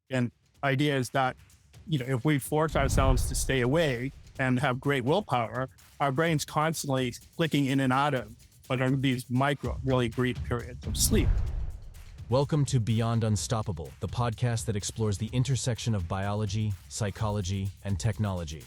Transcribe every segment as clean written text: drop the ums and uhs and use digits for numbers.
And idea is that, if we force ourselves to stay awake and have great willpower, our brain's constantly clicking in and out of what are these micro, really brief periods of sleep. Welcome to Beyond Unstoppable, the podcast that explores the intersection of biology, psychology, and technology.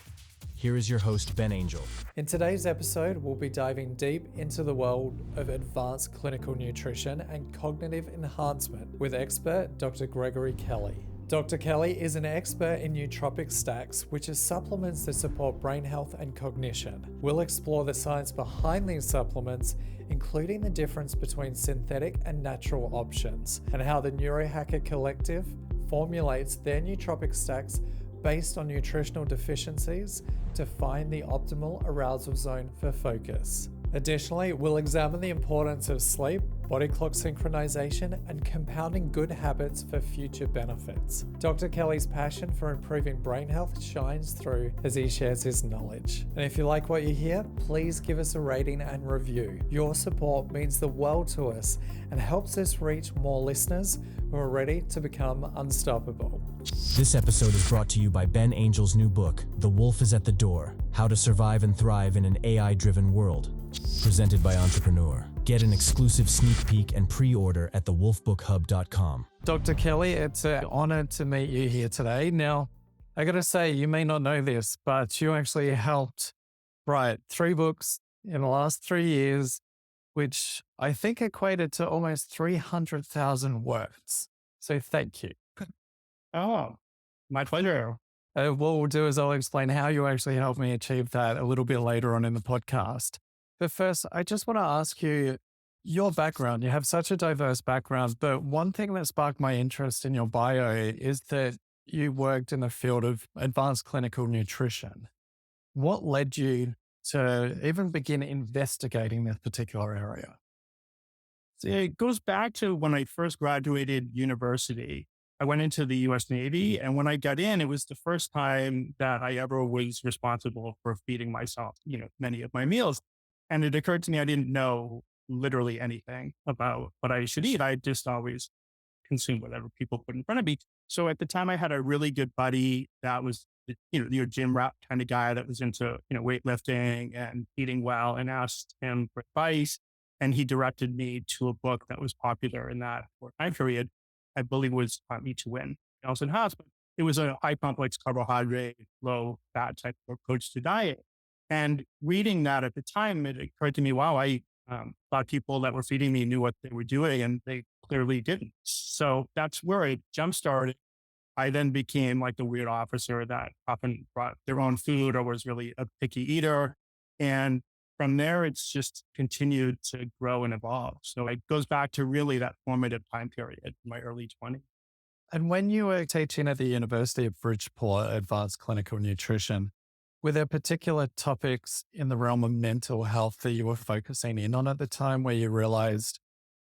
Here is your host, Ben Angel. In today's episode, we'll be diving deep into the world of advanced clinical nutrition and cognitive enhancement with expert Dr. Gregory Kelly. Dr. Kelly is an expert in nootropic stacks, which are supplements that support brain health and cognition. We'll explore the science behind these supplements, including the difference between synthetic and natural options, and how the Neurohacker Collective formulates their nootropic stacks based on nutritional deficiencies to find the optimal arousal zone for focus. Additionally, we'll examine the importance of sleep, body clock synchronization, and compounding good habits for future benefits. Dr. Kelly's passion for improving brain health shines through as he shares his knowledge. And if you like what you hear, please give us a rating and review. Your support means the world to us and helps us reach more listeners who are ready to become unstoppable. This episode is brought to you by Ben Angel's new book, The Wolf is at the Door: How to Survive and Thrive in an AI-Driven World, presented by Entrepreneur. Get an exclusive sneak peek and pre-order at thewolfbookhub.com. Dr. Kelly, it's an honor to meet you here today. Now, I gotta say, you may not know this, but you actually helped write 3 books in the last 3 years, which I think equated to almost 300,000 words. So thank you. Oh, my pleasure. What we'll do is I'll explain how you actually helped me achieve that a little bit later on in the podcast. But first, I just want to ask you your background. You have such a diverse background, but one thing that sparked my interest in your bio is that you worked in the field of advanced clinical nutrition. What led you to even begin investigating this particular area? So it goes back to when I first graduated university. I went into the US Navy, and when I got in, it was the first time that I ever was responsible for feeding myself, many of my meals. And it occurred to me I didn't know literally anything about what I should eat. I just always consumed whatever people put in front of me. So at the time, I had a really good buddy that was, your gym rat kind of guy that was into, weightlifting and eating well, and asked him for advice. And he directed me to a book that was popular in that time period. I believe was Eat to Win, Nelson Haas, but it was a high complex carbohydrate, low fat type of approach to diet. And reading that at the time, it occurred to me, wow, I thought people that were feeding me knew what they were doing, and they clearly didn't. So that's where it jump started. I then became like the weird officer that often brought their own food or was really a picky eater. And from there, it's just continued to grow and evolve. So it goes back to really that formative time period, my early 20s. And when you were teaching at the University of Bridgeport Advanced Clinical Nutrition, were there particular topics in the realm of mental health that you were focusing in on at the time where you realized,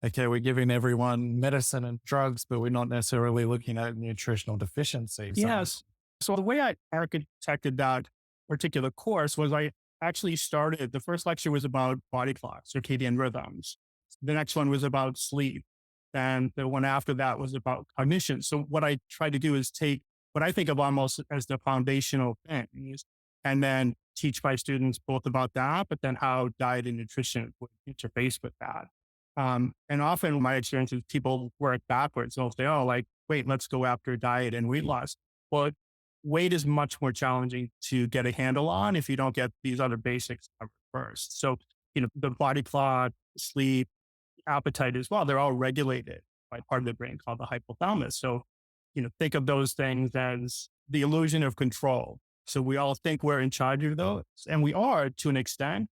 okay, we're giving everyone medicine and drugs, but we're not necessarily looking at nutritional deficiencies? Yes. So the way I architected that particular course was I actually started, the first lecture was about body clock, circadian rhythms. The next one was about sleep. And the one after that was about cognition. So what I tried to do is take what I think of almost as the foundational things and then teach my students both about that, but then how diet and nutrition would interface with that. And often my experience is people work backwards. They'll say, oh, wait, let's go after diet and weight loss. Well, weight is much more challenging to get a handle on if you don't get these other basics covered first. So, the body clock, sleep, appetite as well, they're all regulated by part of the brain called the hypothalamus. So, think of those things as the illusion of control. So we all think we're in charge of those, and we are to an extent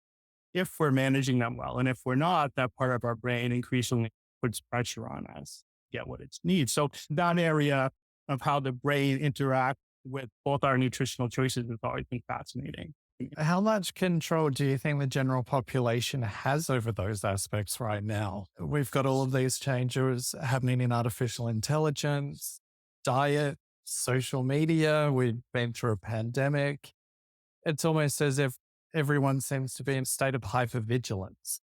if we're managing them well. And if we're not, that part of our brain increasingly puts pressure on us to get what it needs. So that area of how the brain interacts with both our nutritional choices has always been fascinating. How much control do you think the general population has over those aspects right now? We've got all of these changes happening in artificial intelligence, diet, social media. We've been through a pandemic. It's almost as if everyone seems to be in a state of hypervigilance.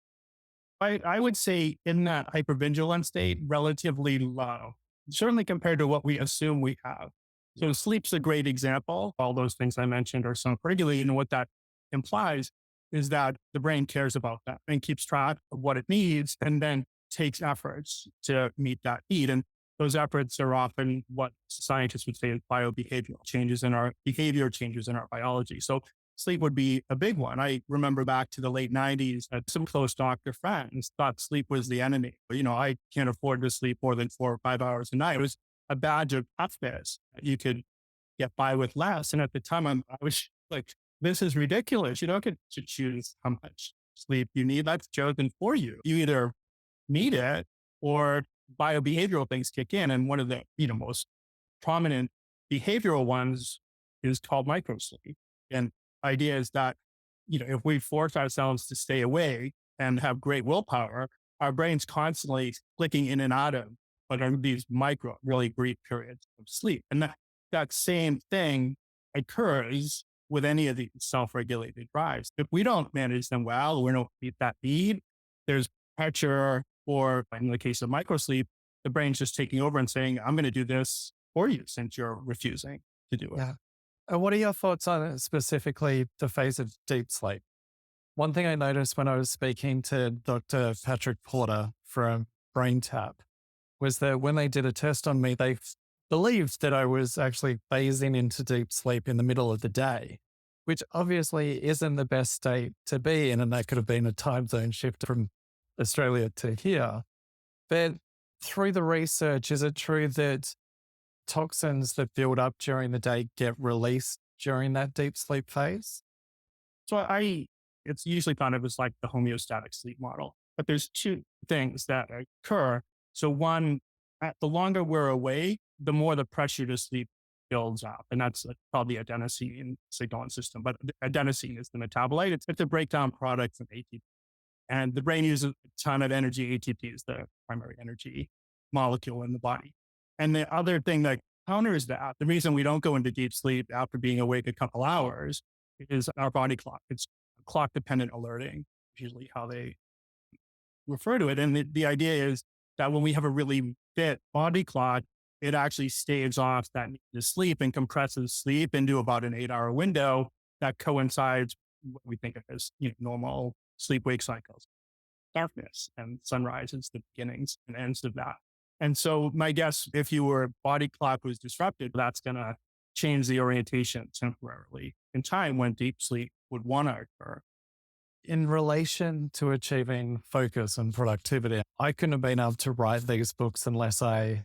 I would say in that hypervigilance state, relatively low. certainly compared to what we assume we have. So sleep's a great example. All those things I mentioned are somewhat regulated. And what that implies is that the brain cares about that and keeps track of what it needs and then takes efforts to meet that need. And those efforts are often what scientists would say is biobehavioral changes in our behavior, changes in our biology. So sleep would be a big one. I remember back to the late 90s, some close doctor friends thought sleep was the enemy. I can't afford to sleep more than 4 or 5 hours a night. It was a badge of toughness. You could get by with less. And at the time, I was like, this is ridiculous. You don't get to choose how much sleep you need. That's chosen for you. You either need it or biobehavioral things kick in. And one of the most prominent behavioral ones is called microsleep. And idea is that if we force ourselves to stay awake and have great willpower, our brain's constantly clicking in and out of what are these micro, really brief periods of sleep. And that same thing occurs with any of these self-regulated drives. If we don't manage them well, we don't meet that need, there's pressure, or in the case of microsleep, the brain's just taking over and saying, I'm going to do this for you since you're refusing to do it. Yeah. And what are your thoughts on specifically the phase of deep sleep? One thing I noticed when I was speaking to Dr. Patrick Porter from BrainTap was that when they did a test on me, they believed that I was actually phasing into deep sleep in the middle of the day, which obviously isn't the best state to be in. And that could have been a time zone shift from Australia to here. But through the research, is it true that toxins that build up during the day get released during that deep sleep phase? So it's usually thought of as like the homeostatic sleep model, but there's two things that occur. So one, the longer we're awake, the more the pressure to sleep builds up. And that's called the adenosine signaling system. But adenosine is the metabolite. It's a breakdown product of ATP. And the brain uses a ton of energy. ATP is the primary energy molecule in the body. And the other thing that counters that, the reason we don't go into deep sleep after being awake a couple hours is our body clock. It's clock dependent alerting, usually how they refer to it. And the idea is that when we have a really fit body clock, it actually staves off that need to sleep and compresses sleep into about an 8-hour window that coincides with what we think of as normal sleep-wake cycles. Darkness and sunrise is the beginnings and ends of that. And so my guess, if your body clock was disrupted, that's going to change the orientation temporarily in time when deep sleep would want to occur. In relation to achieving focus and productivity, I couldn't have been able to write these books unless the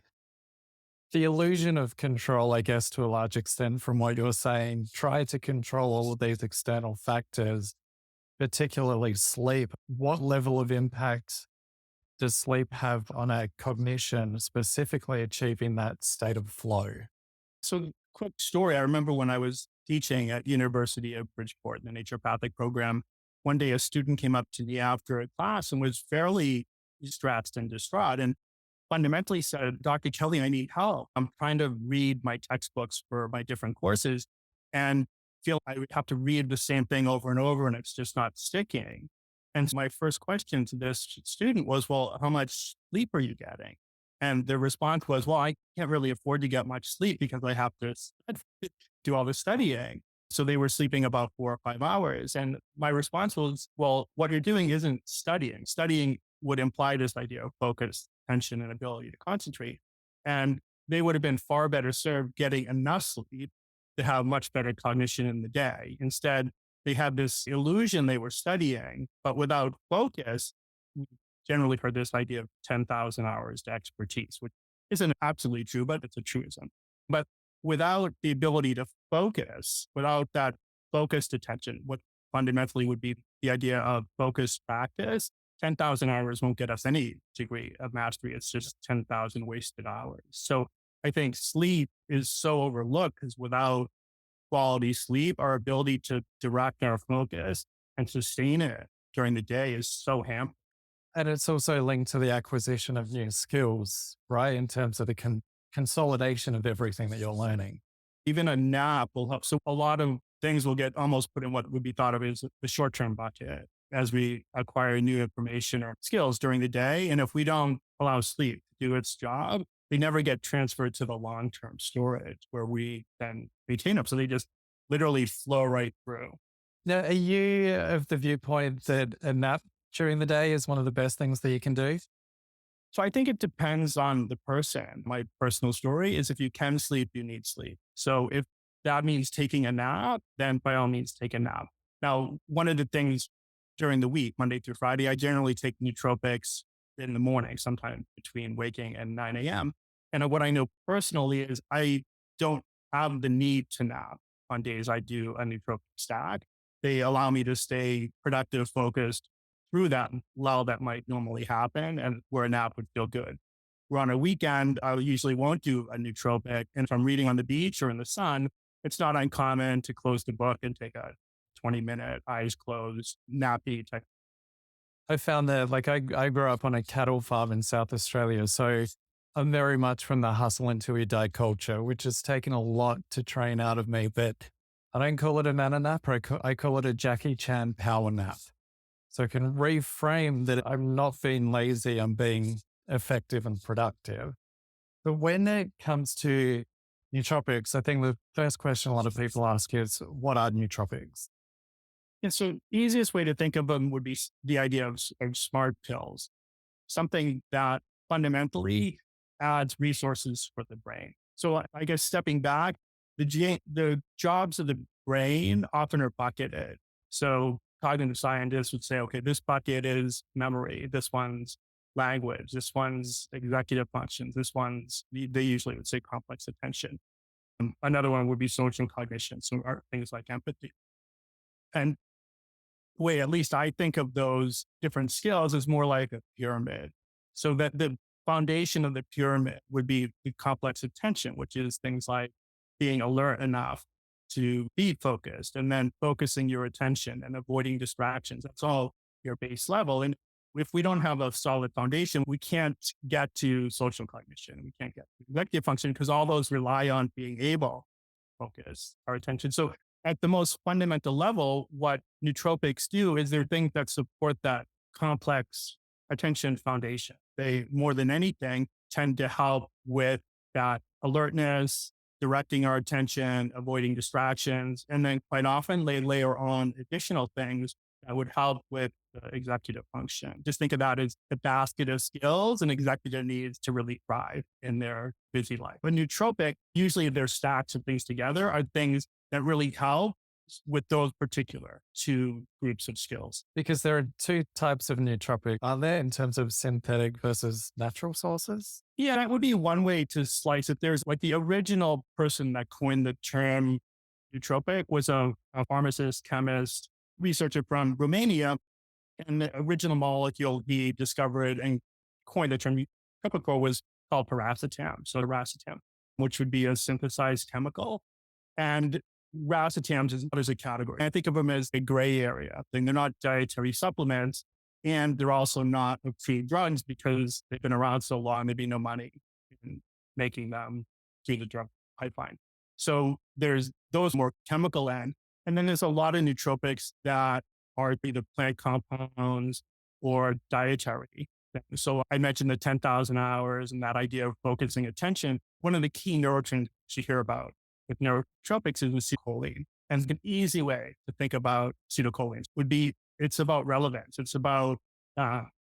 illusion of control, I guess, to a large extent from what you're saying, try to control all of these external factors, particularly sleep. What level of impact does sleep have on our cognition, specifically achieving that state of flow? So quick story. I remember when I was teaching at University of Bridgeport in the naturopathic program, one day a student came up to me after a class and was fairly stressed and distraught and fundamentally said, Dr. Kelly, I need help. I'm trying to read my textbooks for my different courses and feel I would have to read the same thing over and over and it's just not sticking. And so my first question to this student was, well, how much sleep are you getting? And the response was, well, I can't really afford to get much sleep because I have to do all the studying. So they were sleeping about 4 or 5 hours. And my response was, well, what you're doing isn't studying. Studying would imply this idea of focus, attention, and ability to concentrate. And they would have been far better served getting enough sleep to have much better cognition in the day. Instead, they had this illusion they were studying, but without focus, we generally heard this idea of 10,000 hours to expertise, which isn't absolutely true, but it's a truism. But without the ability to focus, without that focused attention, what fundamentally would be the idea of focused practice, 10,000 hours won't get us any degree of mastery. It's just 10,000 wasted hours. So I think sleep is so overlooked because without quality sleep, our ability to direct our focus and sustain it during the day is so hampered. And it's also linked to the acquisition of new skills, right? In terms of the consolidation of everything that you're learning. Even a nap will help. So a lot of things will get almost put in what would be thought of as the short-term bucket as we acquire new information or skills during the day. And if we don't allow sleep to do its job, they never get transferred to the long-term storage where we then retain them. So they just literally flow right through. Now, are you of the viewpoint that a nap during the day is one of the best things that you can do? So I think it depends on the person. My personal story is if you can sleep, you need sleep. So if that means taking a nap, then by all means take a nap. Now, one of the things during the week, Monday through Friday, I generally take nootropics in the morning, sometime between waking and 9 a.m. And what I know personally is I don't have the need to nap on days I do a nootropic stack. They allow me to stay productive, focused through that lull that might normally happen and where a nap would feel good. Where on a weekend, I usually won't do a nootropic. And if I'm reading on the beach or in the sun, it's not uncommon to close the book and take a 20-minute eyes closed nappy type. I found that I grew up on a cattle farm in South Australia. So I'm very much from the hustle until you die culture, which has taken a lot to train out of me. But I don't call it a nana nap. I call it a Jackie Chan power nap. So I can reframe that I'm not being lazy, I'm being effective and productive. But when it comes to nootropics, I think the first question a lot of people ask is, what are nootropics? And so easiest way to think of them would be the idea of smart pills, something that fundamentally adds resources for the brain. So I guess stepping back, the jobs of the brain often are bucketed. So cognitive scientists would say, okay, this bucket is memory, this one's language, this one's executive functions, this one's, they usually would say complex attention. Another one would be social cognition, so things like empathy. And the way at least I think of those different skills is more like a pyramid. So that the foundation of the pyramid would be the complex attention, which is things like being alert enough to be focused and then focusing your attention and avoiding distractions. That's all your base level. And if we don't have a solid foundation, we can't get to social cognition. We can't get to executive function because all those rely on being able to focus our attention. So at the most fundamental level, what nootropics do is they're things that support that complex attention foundation. They, more than anything, tend to help with that alertness, directing our attention, avoiding distractions. And then quite often they layer on additional things that would help with the executive function. Just think of that as the basket of skills an executive needs to really thrive in their busy life. But nootropic, usually their stacks of things together are things that really help with those particular two groups of skills. Because there are two types of nootropic, are there, in terms of synthetic versus natural sources? Yeah, that would be one way to slice it. There's like the original person that coined the term nootropic was a pharmacist, chemist, researcher from Romania. And the original molecule he discovered and coined the term typical was called paracetam. So paracetam, which would be a synthesized chemical. And racetams is a category. I think of them as a gray area thing. They're not dietary supplements, and they're also not approved drugs because they've been around so long, there'd be no money in making them through the drug pipeline. So there's those more chemical end. And then there's a lot of nootropics that are either plant compounds or dietary. So I mentioned the 10,000 hours and that idea of focusing attention. One of the key neurotransmitters you hear about with neurotropics is acetylcholine. And an easy way to think about acetylcholine would be it's about relevance. It's about,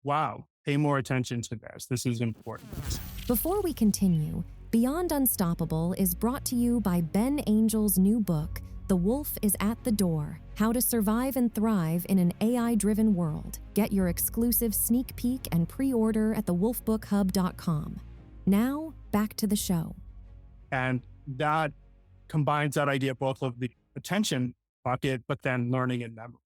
wow, pay more attention to this. This is important. Before we continue, Beyond Unstoppable is brought to you by Ben Angel's new book, The Wolf is at the Door: How to Survive and Thrive in an AI-Driven World. Get your exclusive sneak peek and pre-order at thewolfbookhub.com. Now, back to the show. And that combines that idea both of the attention bucket, but then learning and memory.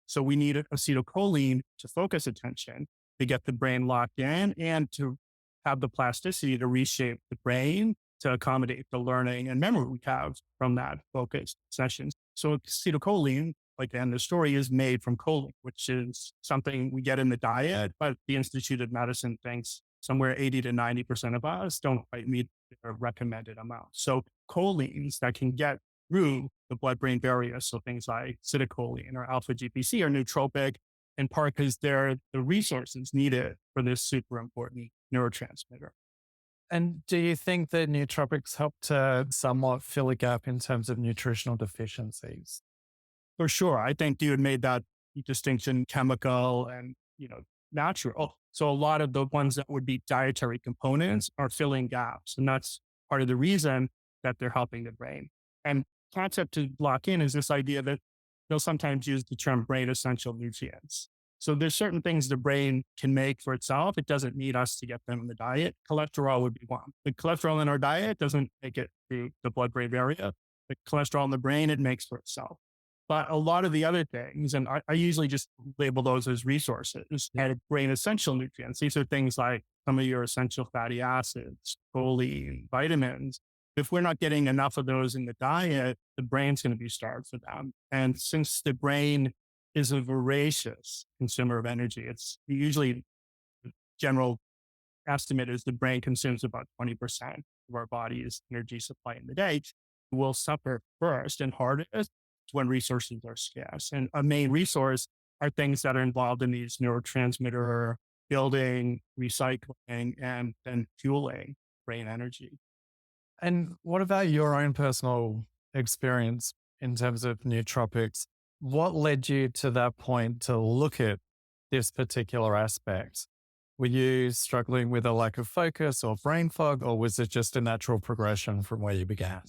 So we need acetylcholine to focus attention, to get the brain locked in, and to have the plasticity to reshape the brain to accommodate the learning and memory we have from that focused sessions. So acetylcholine, like in the story, is made from choline, which is something we get in the diet, but the Institute of Medicine thinks somewhere 80 to 90% of us don't quite meet their recommended amount. So cholines that can get through the blood-brain barrier, so things like acetylcholine or alpha GPC, are nootropic, in part because they're the resources needed for this super important neurotransmitter. And do you think that nootropics help to somewhat fill a gap in terms of nutritional deficiencies? For sure. I think you had made that distinction, chemical and, natural. So a lot of the ones that would be dietary components are filling gaps. And that's part of the reason that they're helping the brain. And concept to lock in is this idea that they'll sometimes use the term brain essential nutrients. So there's certain things the brain can make for itself. It doesn't need us to get them in the diet. Cholesterol would be one. The cholesterol in our diet doesn't make it through the blood-brain barrier. The cholesterol in the brain, it makes for itself. But a lot of the other things, and I usually just label those as resources and brain essential nutrients. These are things like some of your essential fatty acids, choline, vitamins. If we're not getting enough of those in the diet, the brain's going to be starved for them. And since the brain is a voracious consumer of energy, it's usually general estimate is the brain consumes about 20% of our body's energy supply in the day. Will suffer first and hardest when resources are scarce. And a main resource are things that are involved in these neurotransmitter building, recycling, and then fueling brain energy. And what about your own personal experience in terms of nootropics? What led you to that point to look at this particular aspect? Were you struggling with a lack of focus or brain fog, or was it just a natural progression from where you began?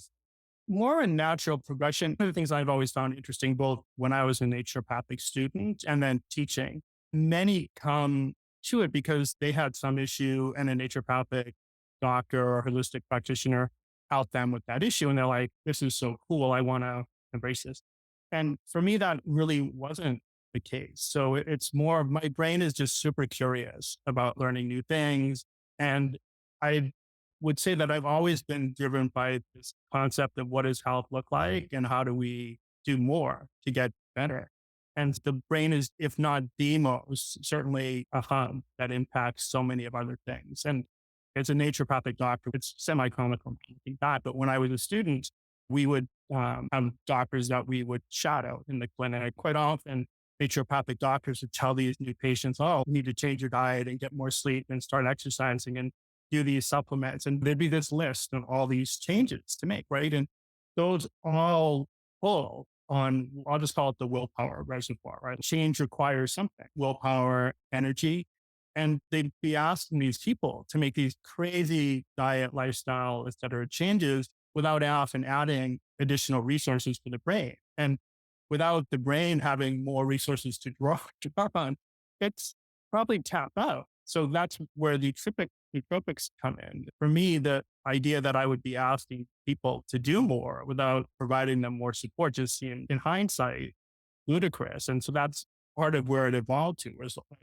More a natural progression. One of the things I've always found interesting, both when I was a naturopathic student and then teaching, many come to it because they had some issue and a naturopathic doctor or holistic practitioner helped them with that issue. And they're like, this is so cool. I want to embrace this. And for me, that really wasn't the case. So it's more of my brain is just super curious about learning new things. And I would say that I've always been driven by this concept of what does health look like and how do we do more to get better. And the brain is, if not the most, certainly a hub that impacts so many of other things. And as a naturopathic doctor, it's semi-comical, that. But when I was a student, we would have doctors that we would shadow in the clinic. Quite often, naturopathic doctors would tell these new patients, oh, you need to change your diet and get more sleep and start exercising and do these supplements. And there'd be this list of all these changes to make, right? And those all pull on, I'll just call it the willpower reservoir, right? Change requires something, willpower, energy. And they'd be asking these people to make these crazy diet, lifestyle, et cetera, changes without often adding additional resources for the brain. And without the brain having more resources to draw on, it's probably tapped out. So that's where the nootropics come in. For me, the idea that I would be asking people to do more without providing them more support just seemed, in hindsight, ludicrous. And so that's part of where it evolved to, was like,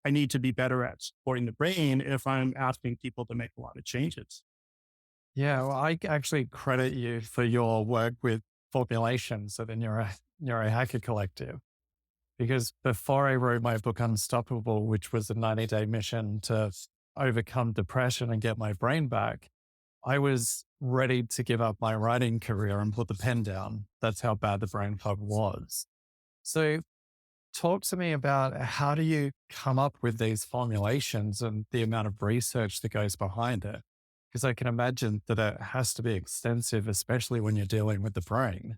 I need to be better at supporting the brain if I'm asking people to make a lot of changes. Yeah, well, I actually credit you for your work with formulations of the Neurohacker Collective. Because before I wrote my book Unstoppable, which was a 90-day mission to overcome depression and get my brain back, I was ready to give up my writing career and put the pen down. That's how bad the brain fog was. So talk to me about how do you come up with these formulations and the amount of research that goes behind it? Because I can imagine that it has to be extensive, especially when you're dealing with the brain.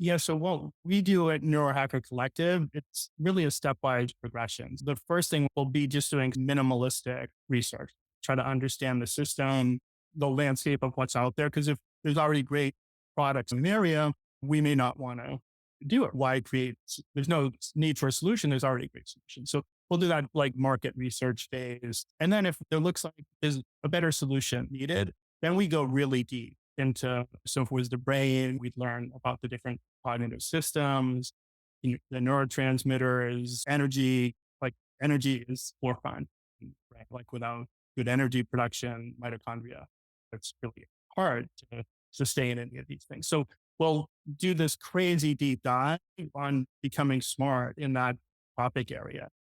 Yeah, so what we do at Neurohacker Collective, it's really a stepwise progression. The first thing will be just doing minimalistic research, try to understand the system, the landscape of what's out there. Because if there's already great products in the area, we may not want to do it. Why create? There's no need for a solution. There's already a great solution. So we'll do that like market research phase. And then if there looks like there's a better solution needed, then we go really deep into, so if it was the brain, we'd learn about the different cognitive systems, the neurotransmitters, energy, like energy is forefront, right? Like without good energy production, mitochondria, it's really hard to sustain any of these things. So we'll do this crazy deep dive on becoming smart in that topic area.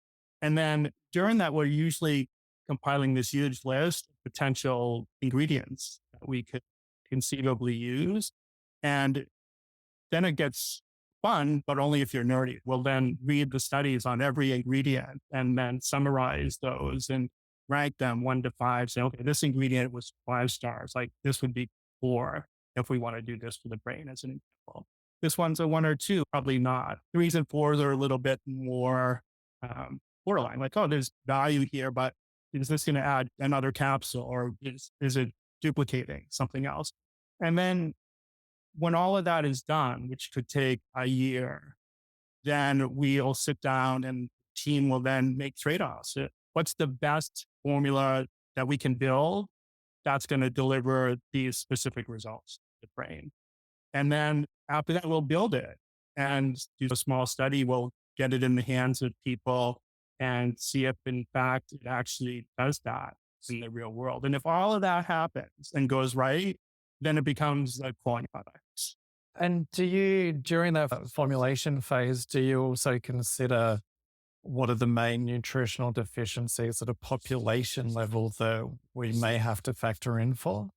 And then during that, we're usually compiling this huge list of potential ingredients that we could conceivably use. And then it gets fun, but only if you're nerdy. We'll then read the studies on every ingredient and then summarize those and rank them 1 to 5, say, okay, this ingredient was 5 stars. Like this would be 4 if we want to do this for the brain as an example. This one's a 1 or 2, probably not. Threes and fours are a little bit more borderline. Like, oh, there's value here, but is this going to add another capsule or is it duplicating something else? And then when all of that is done, which could take a year, then we'll sit down and the team will then make trade-offs. What's the best formula that we can build that's going to deliver these specific results to the brain? And then after that, we'll build it and do a small study. We'll get it in the hands of people and see if, in fact, it actually does that in the real world. And if all of that happens and goes right, then it becomes a quality product. And do you, during that formulation phase, do you also consider what are the main nutritional deficiencies at a population level that we may have to factor in for?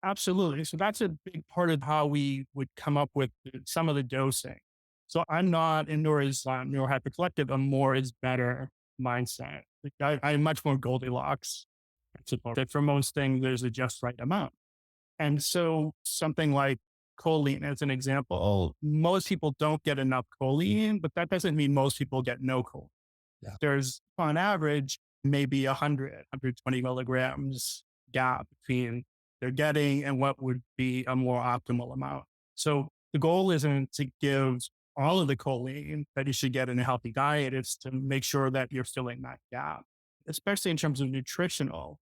Absolutely. So that's a big part of how we would come up with some of the dosing. So I'm not in nor is neurohypercollective, a more is better mindset. I'm much more Goldilocks principle that for most things, there's a just right amount. And so something like choline, as an example, most people don't get enough choline, but that doesn't mean most people get no choline. Yeah. There's on average, maybe 120 milligrams gap between they're getting and what would be a more optimal amount. So the goal isn't to give all of the choline that you should get in a healthy diet. It's to make sure that you're filling that gap, especially in terms of nutritional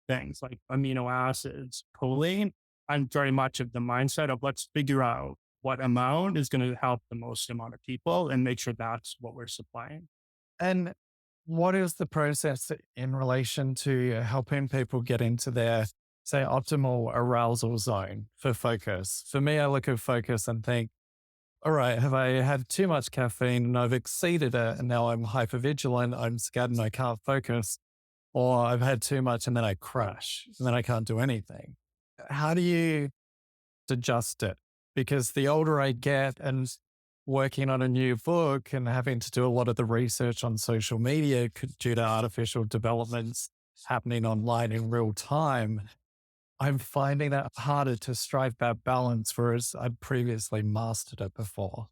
things like amino acids, choline. I'm very much of the mindset of let's figure out what amount is going to help the most amount of people and make sure that's what we're supplying. And what is the process in relation to helping people get into their, say, optimal arousal zone for focus? For me, I look at focus and think, all right, have I had too much caffeine and I've exceeded it and now I'm hypervigilant, I'm scared and I can't focus, or I've had too much and then I crash and then I can't do anything. How do you adjust it? Because the older I get and working on a new book and having to do a lot of the research on social media due to artificial developments happening online in real time, I'm finding that harder to strike that balance, whereas I'd previously mastered it before.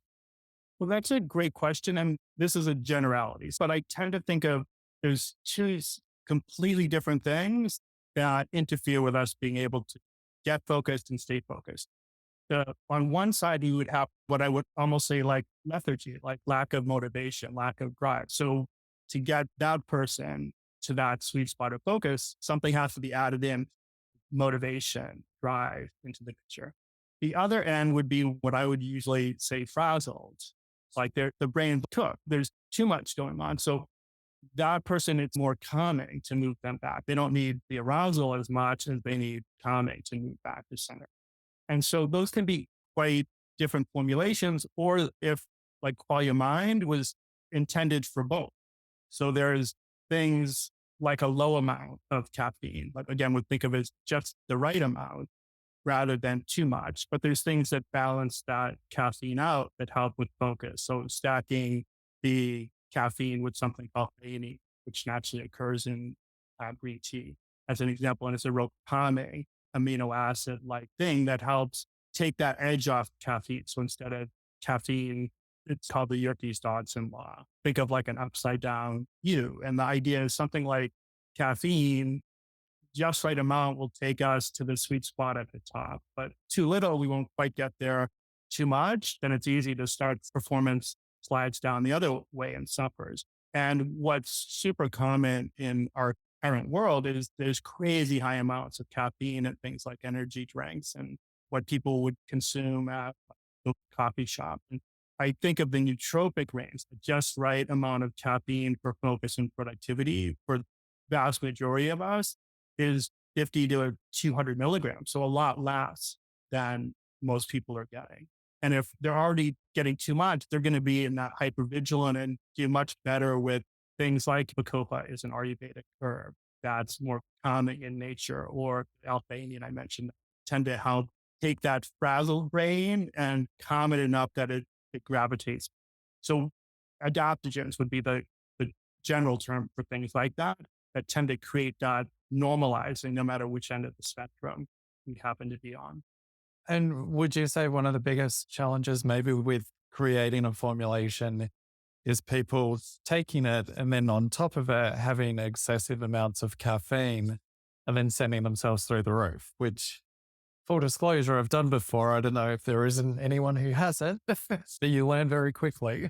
Well, that's a great question. And this is a generality, but I tend to think of there's two completely different things that interfere with us being able to get focused and stay focused. On one side, you would have what I would almost say like lethargy, like lack of motivation, lack of drive. So to get that person to that sweet spot of focus, something has to be added in, motivation, drive into the picture. The other end would be what I would usually say frazzled, like the brain cooked. There's too much going on. So that person, it's more calming to move them back. They don't need the arousal as much as they need calming to move back to center. And so those can be quite different formulations, or if like qualia mind was intended for both. So there's things like a low amount of caffeine, but again, we think of it as just the right amount rather than too much. But there's things that balance that caffeine out that help with focus. So stacking the caffeine with something called theanine, which naturally occurs in green tea, as an example, and it's a real calming amino acid like thing that helps take that edge off caffeine. So instead of caffeine, it's called the Yerkes-Dodson law. Think of like an upside down U. And the idea is something like caffeine, just right amount will take us to the sweet spot at the top, but too little, we won't quite get there. Too much, then it's easy to start performance slides down the other way and suffers. And what's super common in our current world is there's crazy high amounts of caffeine and things like energy drinks and what people would consume at the coffee shop. And I think of the nootropic range, the just right amount of caffeine for focus and productivity for the vast majority of us is 50 to 200 milligrams. So a lot less than most people are getting. And if they're already getting too much, they're going to be in that hypervigilant and do much better with things like Bacopa is an Ayurvedic herb that's more calming in nature, or L-theanine I mentioned, tend to help take that frazzled brain and calm it enough that it gravitates. So adaptogens would be the general term for things like that. that tend to create that normalizing no matter which end of the spectrum we happen to be on. And would you say one of the biggest challenges maybe with creating a formulation is people taking it and then on top of it having excessive amounts of caffeine and then sending themselves through the roof, which full disclosure, I've done before. I don't know if there isn't anyone who hasn't, but you learn very quickly.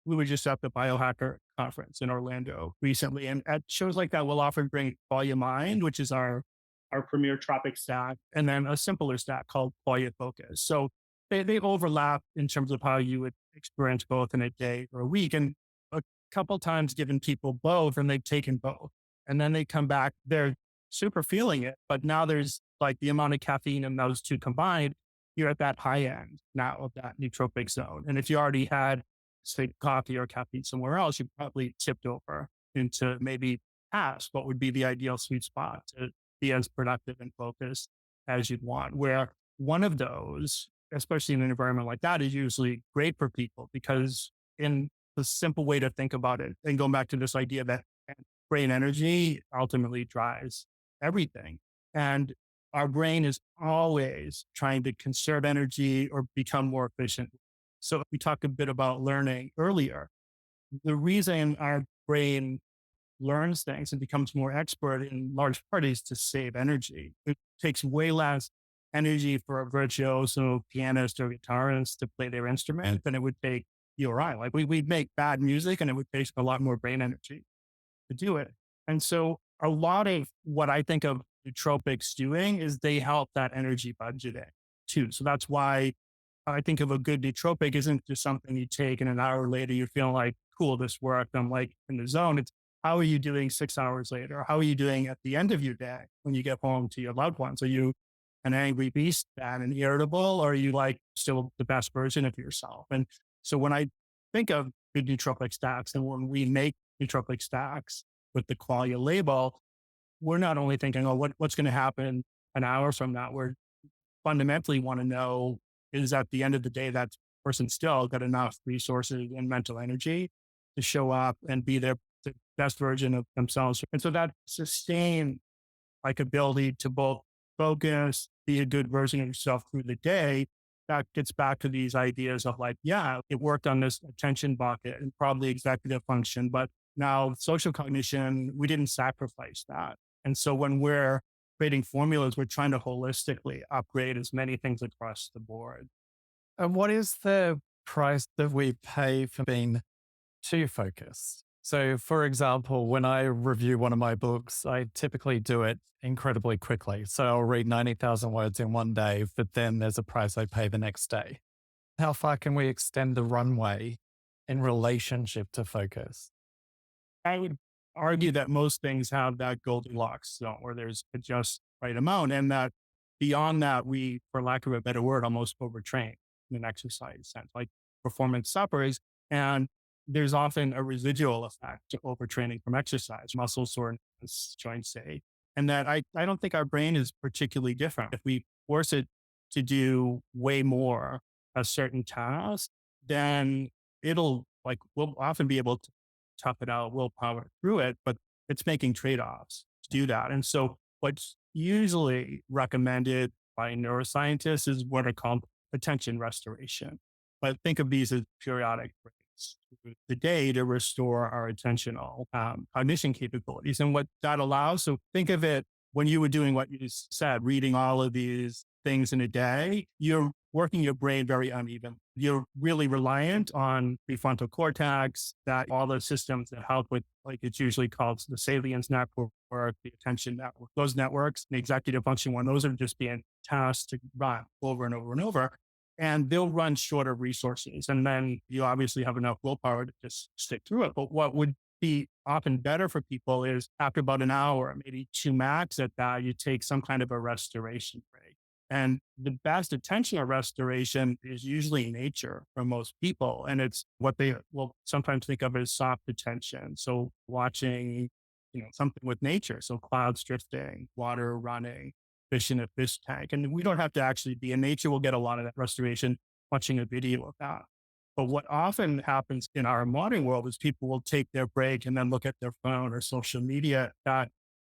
We were just at the Biohacker conference in Orlando recently, and at shows like that, we'll often bring Qualia Mind, which is our premier tropic stack, and then a simpler stack called Qualia Focus. So they overlap in terms of how you would experience both in a day or a week. And a couple times given people both, and they've taken both, and then they come back, they're super feeling it, but now there's like the amount of caffeine in those two combined, you're at that high end now of that nootropic zone. And if you already had say coffee or caffeine somewhere else, you probably tipped over into maybe past what would be the ideal sweet spot to be as productive and focused as you'd want. Where one of those, especially in an environment like that, is usually great for people because in the simple way to think about it, and going back to this idea that brain energy ultimately drives everything. And our brain is always trying to conserve energy or become more efficient. So we talked a bit about learning earlier. The reason our brain learns things and becomes more expert in large part is to save energy. It takes way less energy for a virtuoso pianist or guitarist to play their instrument than it would take you or I. Like we'd make bad music and it would take a lot more brain energy to do it. And so a lot of what I think of nootropics doing is they help that energy budgeting too. So that's why I think of a good nootropic isn't just something you take and an hour later you're feeling like, cool, this worked. I'm like in the zone. It's how are you doing 6 hours later? How are you doing at the end of your day when you get home to your loved ones? Are you an angry beast and irritable, or are you like still the best version of yourself? And so when I think of good nootropic stacks and when we make nootropic stacks with the qualia label, we're not only thinking, oh, what's going to happen an hour from now? We're fundamentally want to know is at the end of the day, that person still got enough resources and mental energy to show up and be the best version of themselves. And so that sustained like ability to both focus, be a good version of yourself through the day, that gets back to these ideas of like, yeah, it worked on this attention bucket and probably executive function, but now social cognition, we didn't sacrifice that. And so when we're creating formulas, we're trying to holistically upgrade as many things across the board. And what is the price that we pay for being too focused? So, for example, when I review one of my books, I typically do it incredibly quickly. So I'll read 90,000 words in one day, but then there's a price I pay the next day. How far can we extend the runway in relationship to focus? I would argue that most things have that Goldilocks zone where there's a just right amount, and that beyond that, we, for lack of a better word, almost overtrain in an exercise sense. Like performance suffers, and there's often a residual effect to overtraining from exercise, muscle soreness, joint ache, and that I don't think our brain is particularly different. If we force it to do way more a certain task, then we'll often be able to tough it out, willpower through it, but it's making trade-offs to do that. And so what's usually recommended by neuroscientists is what are called attention restoration. But think of these as periodic breaks through the day to restore our attentional cognition capabilities. And what that allows, so think of it when you were doing what you just said, reading all of these things in a day, you're working your brain very uneven. You're really reliant on prefrontal cortex, that all the systems that help with, like it's usually called the salience network, the attention network, those networks, the executive function one, those are just being tasked to run over and over and over. And they'll run short of resources. And then you obviously have enough willpower to just stick through it. But what would be often better for people is after about an hour, maybe two max at that, you take some kind of a restoration break. And the best attentional restoration is usually nature for most people. And it's what they will sometimes think of as soft attention. So watching, something with nature. So clouds drifting, water running, fish in a fish tank. And we don't have to actually be in nature. We'll get a lot of that restoration watching a video of that. But what often happens in our modern world is people will take their break and then look at their phone or social media that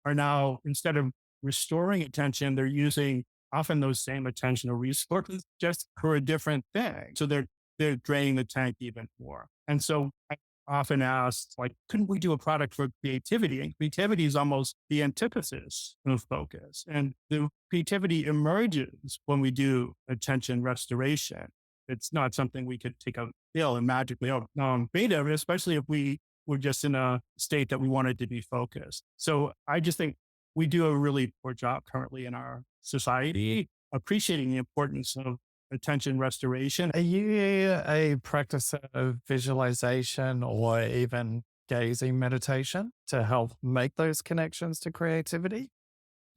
are now, instead of restoring attention, they're using often those same attentional resources just for a different thing. So they're draining the tank even more. And so I often ask, like, couldn't we do a product for creativity? And creativity is almost the antithesis of focus. And the creativity emerges when we do attention restoration. It's not something we could take a pill and magically, creative, especially if we were just in a state that we wanted to be focused. So I just think we do a really poor job currently in our society appreciating the importance of attention restoration. Are you a practice of visualization or even gazing meditation to help make those connections to creativity?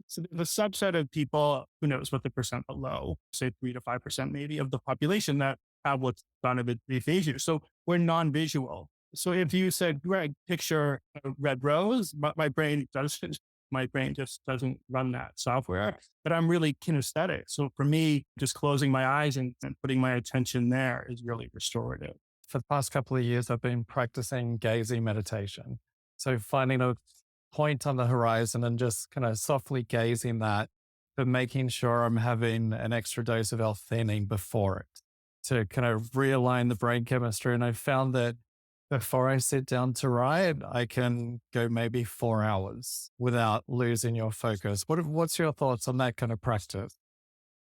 So the subset of people, who knows what the percent below, say 3 to 5% maybe of the population that have what's done of aphasia. So we're non-visual. So if you said, Greg, picture a red rose, but my brain doesn't, my brain just doesn't run that software, but I'm really kinesthetic. So for me, just closing my eyes and putting my attention there is really restorative. For the past couple of years, I've been practicing gazing meditation. So finding a point on the horizon and just kind of softly gazing that, but making sure I'm having an extra dose of L-theanine before it to kind of realign the brain chemistry. And I found that before I sit down to write, I can go maybe 4 hours without losing your focus. What's your thoughts on that kind of practice?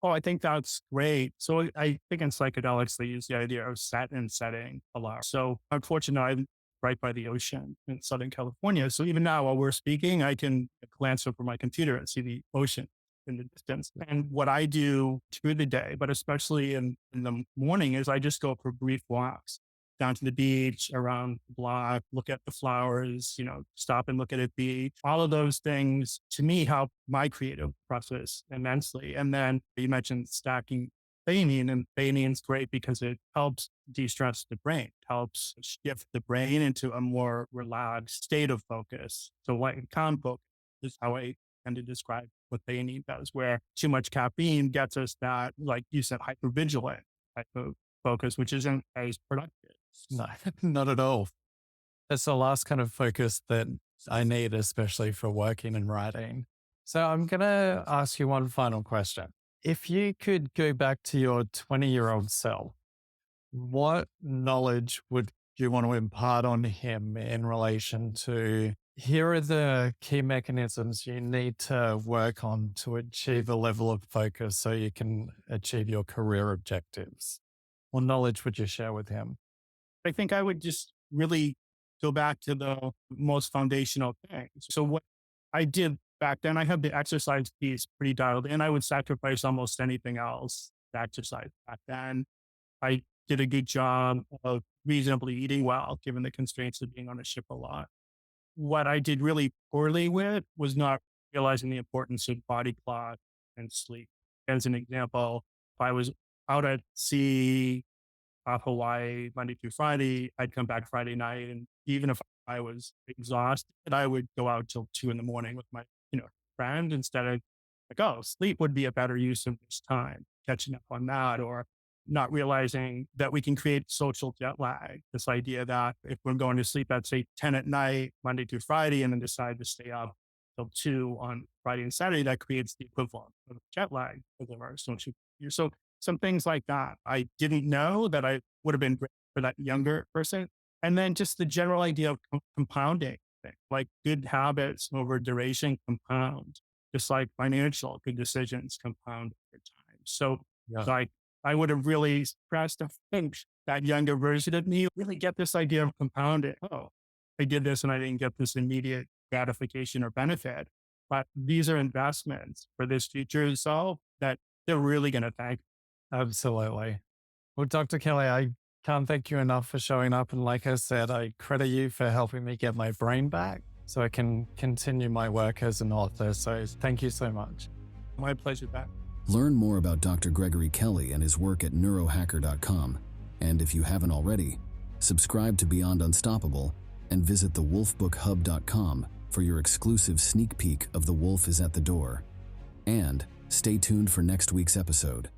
Oh, I think that's great. So I think in psychedelics, they use the idea of set and setting a lot. So unfortunately, I'm right by the ocean in Southern California. So even now, while we're speaking, I can glance over my computer and see the ocean in the distance. And what I do through the day, but especially in the morning, is I just go for brief walks down to the beach, around the block, look at the flowers, stop and look at a beach. All of those things to me help my creative process immensely. And then you mentioned stacking theanine, and theanine is great because it helps de-stress the brain, helps shift the brain into a more relaxed state of focus. So like calm focus is how I tend to describe what theanine does, where too much caffeine gets us that, like you said, hypervigilant type of focus, which isn't as productive. No, not at all. That's the last kind of focus that I need, especially for working and writing. So I'm going to ask you one final question. If you could go back to your 20-year-old self, what knowledge would you want to impart on him in relation to, here are the key mechanisms you need to work on to achieve a level of focus so you can achieve your career objectives? What knowledge would you share with him? I think I would just really go back to the most foundational things. So what I did back then, I had the exercise piece pretty dialed in. I would sacrifice almost anything else to exercise back then. I did a good job of reasonably eating well, given the constraints of being on a ship a lot. What I did really poorly with was not realizing the importance of body clock and sleep. As an example, if I was out at sea off Hawaii Monday through Friday, I'd come back Friday night. And even if I was exhausted, I would go out till 2 a.m. with my, friend, instead of like, oh, sleep would be a better use of this time, catching up on that, or not realizing that we can create social jet lag. This idea that if we're going to sleep at say 10 at night, Monday through Friday, and then decide to stay up till 2 on Friday and Saturday, that creates the equivalent of jet lag because of our social behavior. So some things like that I didn't know that I would have been great for that younger person. And then just the general idea of compounding, like good habits over duration compound, just like financial good decisions compound over time. So Yeah. like I would have really stressed to think that younger version of me really get this idea of compounding. Oh, I did this and I didn't get this immediate gratification or benefit, but these are investments for this future self that they're really going to thank. Absolutely. Well, Dr. Kelly, I can't thank you enough for showing up. And like I said, I credit you for helping me get my brain back so I can continue my work as an author. So thank you so much. My pleasure, Pat. Learn more about Dr. Gregory Kelly and his work at neurohacker.com. And if you haven't already, subscribe to Beyond Unstoppable and visit thewolfbookhub.com for your exclusive sneak peek of The Wolf is at the Door. And stay tuned for next week's episode.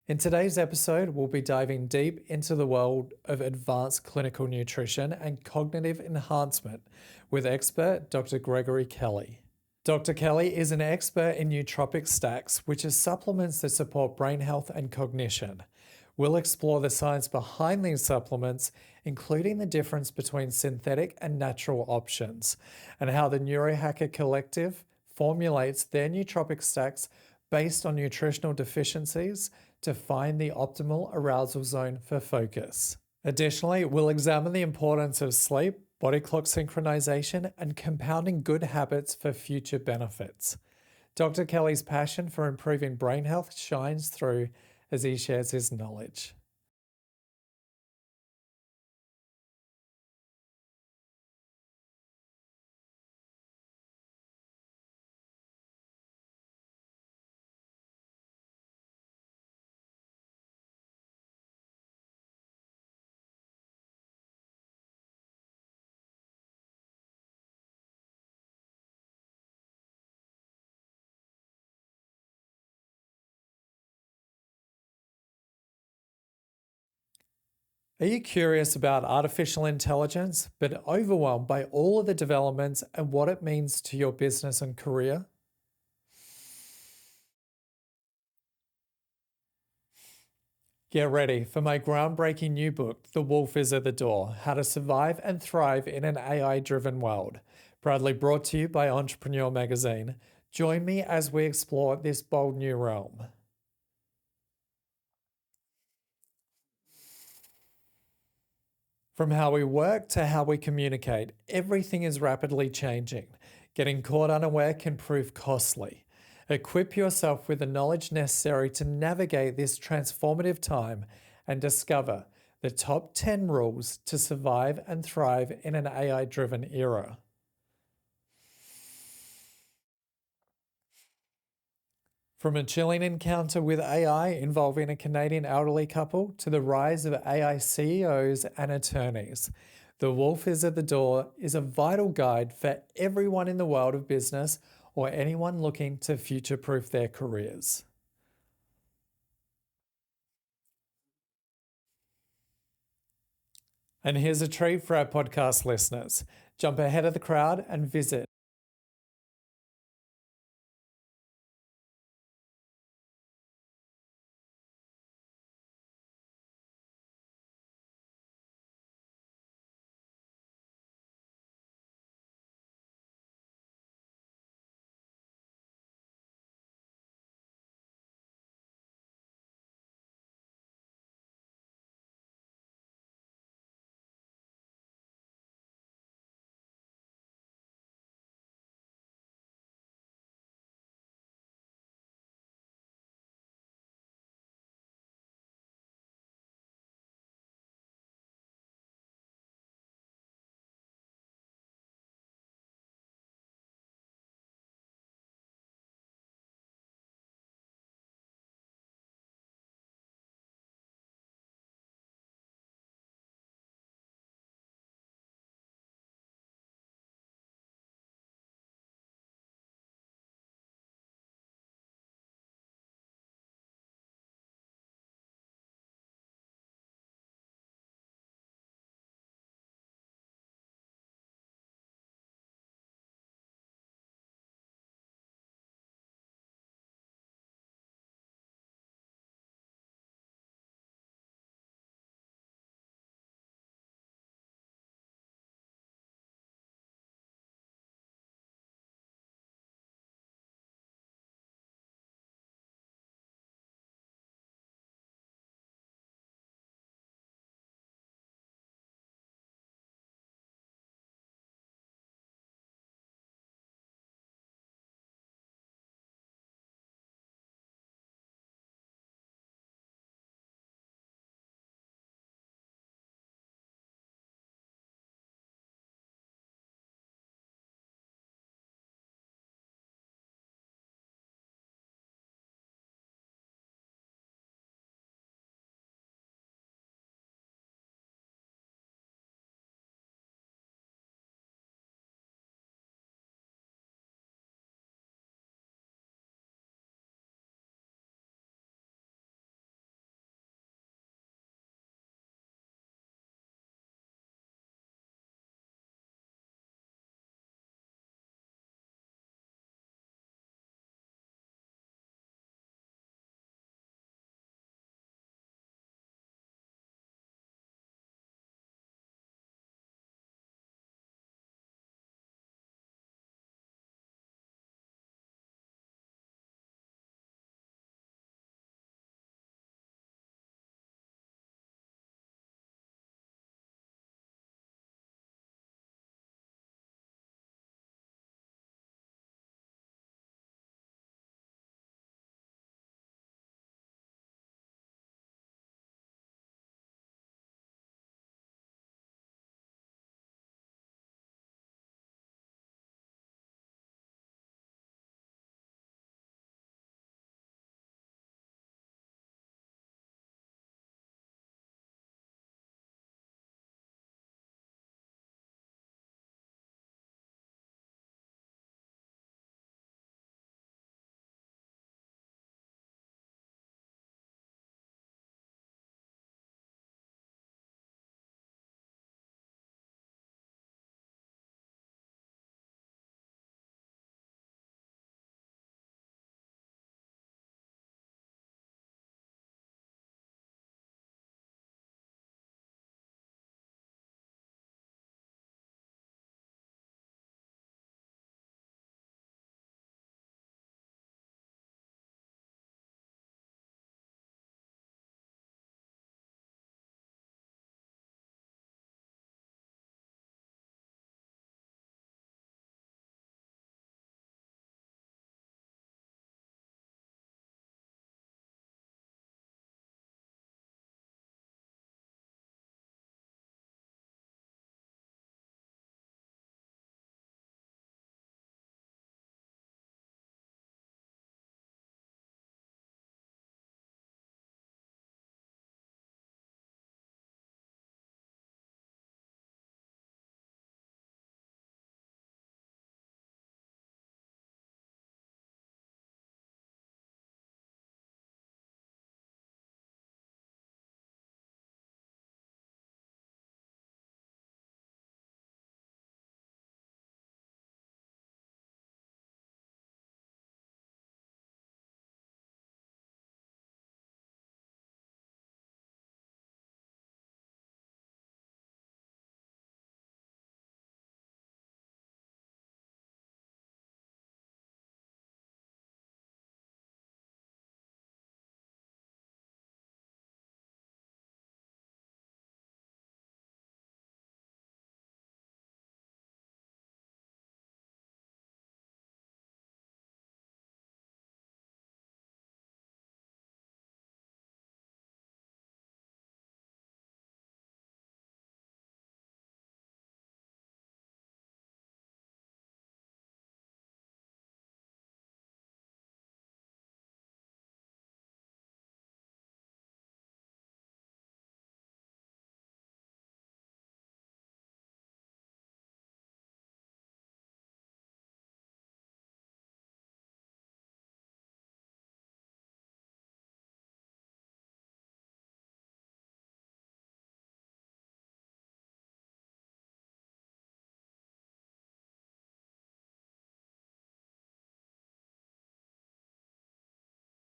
In today's episode, we'll be diving deep into the world of advanced clinical nutrition and cognitive enhancement with expert Dr. Gregory Kelly. Dr. Kelly is an expert in nootropic stacks, which are supplements that support brain health and cognition. We'll explore the science behind these supplements, including the difference between synthetic and natural options, and how the Neurohacker Collective formulates their nootropic stacks based on nutritional deficiencies to find the optimal arousal zone for focus. Additionally, we'll examine the importance of sleep, body clock synchronization, and compounding good habits for future benefits. Dr. Kelly's passion for improving brain health shines through as he shares his knowledge. Are you curious about artificial intelligence, but overwhelmed by all of the developments and what it means to your business and career? Get ready for my groundbreaking new book, The Wolf is at the Door: How to Survive and Thrive in an AI-Driven World. Proudly brought to you by Entrepreneur Magazine. Join me as we explore this bold new realm. From how we work to how we communicate, everything is rapidly changing. Getting caught unaware can prove costly. Equip yourself with the knowledge necessary to navigate this transformative time and discover the top 10 rules to survive and thrive in an AI-driven era. From a chilling encounter with AI involving a Canadian elderly couple to the rise of AI CEOs and attorneys, The Wolf is at the Door is a vital guide for everyone in the world of business or anyone looking to future-proof their careers. And here's a treat for our podcast listeners. Jump ahead of the crowd and visit